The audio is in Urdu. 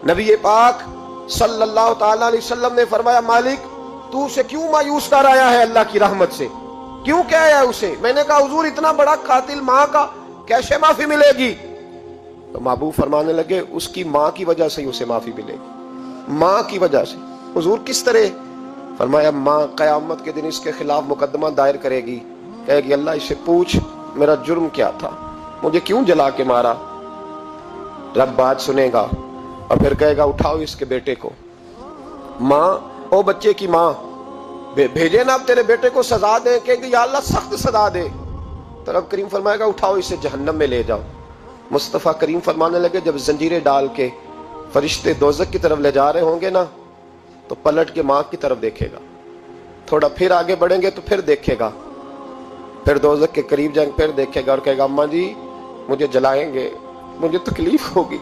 نبی پاک صلی اللہ تعالی علیہ وسلم نے فرمایا مالک تو اسے کیوں مایوس کر آیا ہے اللہ کی رحمت سے، کیوں کیا ہے اسے؟ میں نے کہا حضور اتنا بڑا قاتل ماں کا کیسے معافی ملے گی؟ تو محبوب فرمانے لگے اس کی ماں کی وجہ سے ہی اسے معافی ملے گی، ماں کی وجہ سے۔ حضور کس طرح؟ فرمایا ماں قیامت کے دن اس کے خلاف مقدمہ دائر کرے گی، کہے گی اللہ اسے پوچھ میرا جرم کیا تھا، مجھے کیوں جلا کے مارا؟ رب بات سنے گا اور پھر کہے گا اٹھاؤ اس کے بیٹے کو۔ ماں او بچے کی ماں بھیجے نا اب تیرے بیٹے کو سزا دے، کہے گی یا اللہ سخت سزا دے، تو رب کریم فرمائے گا اٹھاؤ اسے جہنم میں لے جاؤ۔ مصطفیٰ کریم فرمانے لگے جب زنجیریں ڈال کے فرشتے دوزخ کی طرف لے جا رہے ہوں گے نا تو پلٹ کے ماں کی طرف دیکھے گا، تھوڑا پھر آگے بڑھیں گے تو پھر دیکھے گا، پھر دوزخ کے قریب جائیں پھر دیکھے گا اور کہے گا اماں جی مجھے جلائیں گے، مجھے تکلیف ہوگی۔